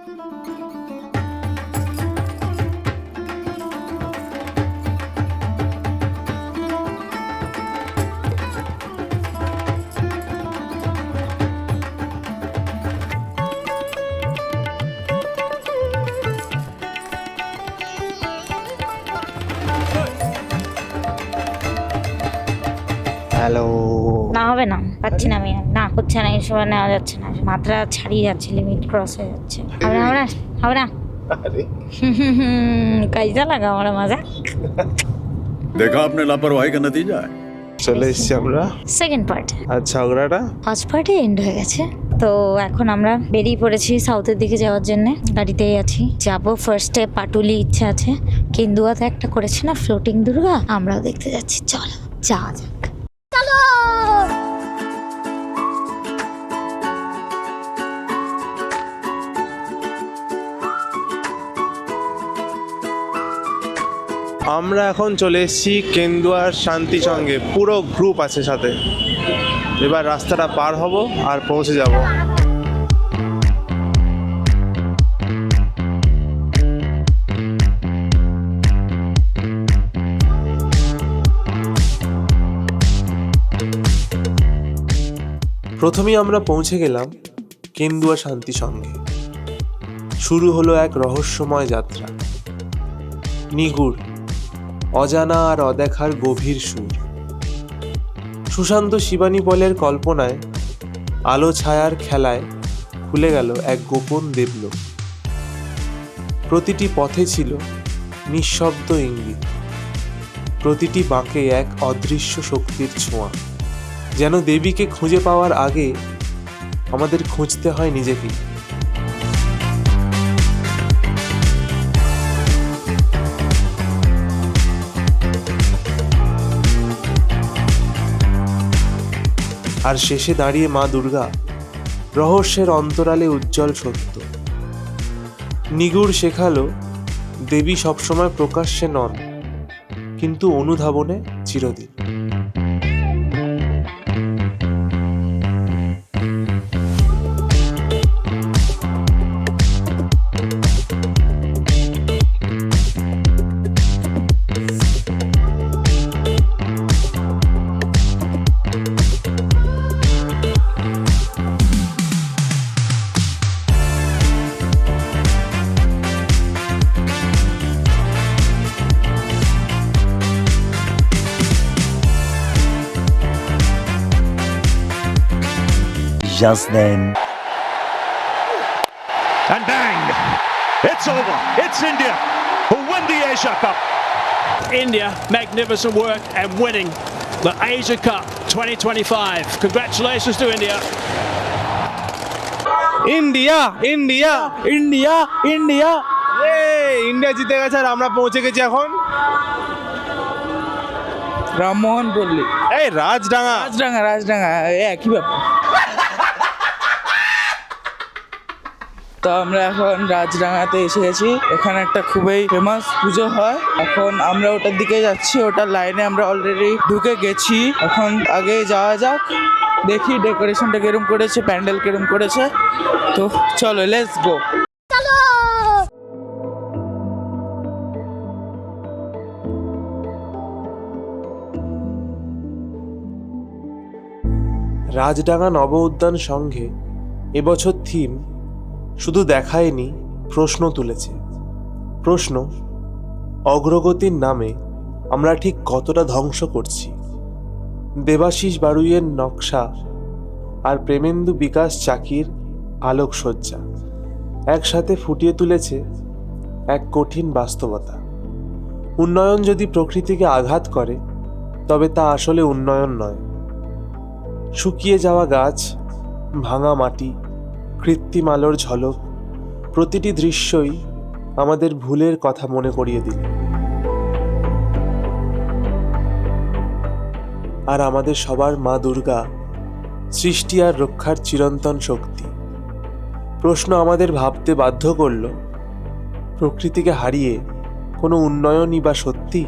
Hello. না হবে না, পাচ্ছি না আমি আর। না হচ্ছে না, এই সময় নেওয়া যাচ্ছে না, মাত্রা ছাড়িয়ে যাচ্ছে, লিমিট ক্রস হয়ে যাচ্ছে। হবে না, হবে না, হবে না। আরে কাজটা লাগা আমার মজা। देखा आपने लापरवाही का नतीजा है। চলে এসছি আমরা। সেকেন্ড পার্ট, আর ঝগড়াটা ফার্স্ট পার্টে এন্ড হয়ে গেছে। তো এখন আমরা বেরিয়ে পড়েছি সাউথের দিকে যাওয়ার জন্য, গাড়িতেই আছি। যাবো ফার্স্টে পাটুলি, ইচ্ছা আছে। কেন্দুয়াতে একটা করেছে না ফ্লোটিং দুর্গা, আমরাও দেখতে যাচ্ছি। চলো যাওয়া যাক। আমরা এখন চলে এসেছি কেন্দুয়ার শান্তি সঙ্গে, পুরো গ্রুপ আছে সাথে। এবার রাস্তাটা পার হব আর পৌঁছে যাব। প্রথমেই আমরা পৌঁছে গেলাম কেন্দুয়া শান্তি সঙ্গে। শুরু হলো এক রহস্যময় যাত্রা। নিগুড়, অজানা আর অদেখার গভীর সুর। সুশান্ত শিবানী পলের কল্পনায় আলো ছায়ার খেলায় খুলে গেল এক গোপন দেবলোক। প্রতিটি পথে ছিল নিঃশব্দ ইঙ্গিত, প্রতিটি বাঁকে এক অদৃশ্য শক্তির ছোঁয়া। যেন দেবীকে খুঁজে পাওয়ার আগে আমাদের খুঁজতে হয় নিজেকেই। আর শেষে দাঁড়িয়ে মা দুর্গা, রহস্যের অন্তরালে উজ্জ্বল সত্য। নিগুড় শেখালো দেবী সবসময় প্রকাশ্যে নন, কিন্তু অনুধাবনে চিরদিন। Just then. And bang! It's over. It's India who win the Asia Cup. India, magnificent work and winning the Asia Cup 2025. Congratulations to India. India India India India, India জিতে গেছে। আর আমরা পৌঁছে গেছি এখন রামমোহন পল্লী, এই রাজডাঙ্গা। রাজডাঙ্গা একই ব্যাপার। তো আমরা এখন রাজডাঙ্গাতে এসে গেছি। এখানে একটা খুবই ফেমাস পুজো হয়। এখন আমরা ওটার দিকে যাচ্ছি, ওটার লাইনে আমরা অলরেডি ঢুকে গেছি। এখন আগে যাওয়া যাক, দেখি ডেকোরেশনটা কিরম করেছে, প্যান্ডেল কিরম করেছে। তো চলো, লেটস গো। রাজডাঙ্গা নব উদ্যান সংঘে এবছর থিম শুধু দেখায়নি, প্রশ্ন তুলেছে। প্রশ্ন, অগ্রগতির নামে আমরা ঠিক কতটা ধ্বংস করছি। দেবাশিস বারুইয়ের নকশা আর প্রেমেন্দু বিকাশ চাকির আলোকসজ্জা একসাথে ফুটিয়ে তুলেছে এক কঠিন বাস্তবতা। উন্নয়ন যদি প্রকৃতিকে আঘাত করে, তবে তা আসলে উন্নয়ন নয়। শুকিয়ে যাওয়া গাছ, ভাঙা মাটি, কৃত্রিম আলোর ঝলক, প্রতিটি দৃশ্যই আমাদের ভুলের কথা মনে করিয়ে দিল। আর আমাদের সবার মা দুর্গা, সৃষ্টি আর রক্ষার চিরন্তন শক্তি। প্রশ্ন আমাদের ভাবতে বাধ্য করল, প্রকৃতিকে হারিয়ে কোনো উন্নয়নই বা সত্যি?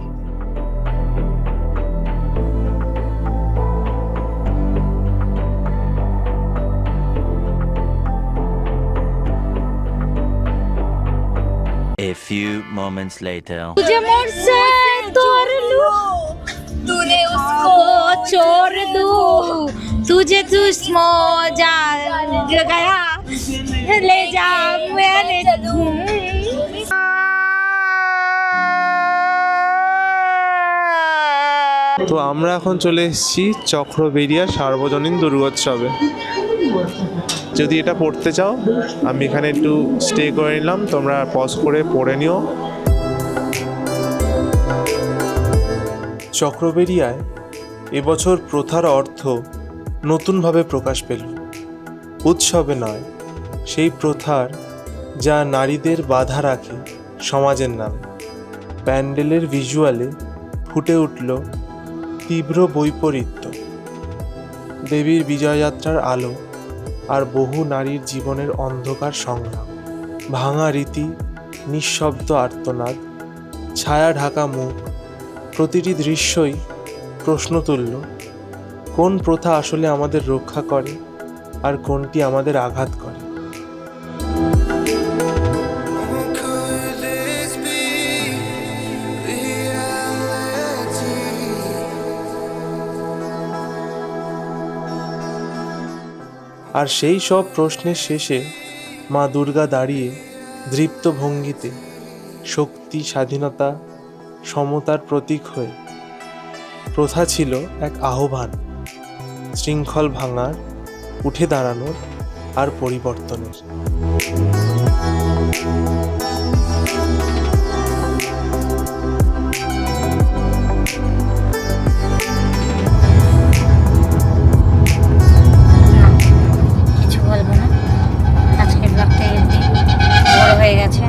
A few moments later. तुझे मुझसे तोड़ लूं, तूने उसको छोड़ दूं, तुझे दुश्मो जान गया, ले जा मैंने তো আমরা এখন চলে এসেছি চক্রবেড়িয়া সার্বজনীন দুর্গোৎসবে। যদি এটা পড়তে চাও, আমি এখানে একটু স্টে করে নিলাম, তোমরা পজ করে পড়ে নিও। চক্রবেড়িয়ায় এবছর প্রথার অর্থ নতুনভাবে প্রকাশ পেল। উৎসবে নয়, সেই প্রথার যা নারীদের বাধা রাখে সমাজের নামে। প্যান্ডেলের ভিজুয়ালে ফুটে উঠল তীব্র বৈপরীত্য, দেবীর বিজয়যাত্রার আলো আর বহু নারীর জীবনের অন্ধকার সংগ্রাম। ভাঙা রীতি, নিঃশব্দ আর্তনাদ, ছায়া ঢাকা মুখ, প্রতিটি দৃশ্যই প্রশ্ন তুলল, কোন প্রথা আসলে আমাদের রক্ষা করে আর কোনটি আমাদের আঘাত করে। আর সেই সব প্রশ্নের শেষে মা দুর্গা দাঁড়িয়ে দৃপ্ত ভঙ্গিতে, শক্তি, স্বাধীনতা, সমতার প্রতীক হয়ে। প্রথা ছিল এক আহ্বান, শৃঙ্খল ভাঙার, উঠে দাঁড়ানোর আর পরিবর্তনের। কিছু বলবো না, আজকের ব্লগটা এমনি বড় হয়ে গেছে।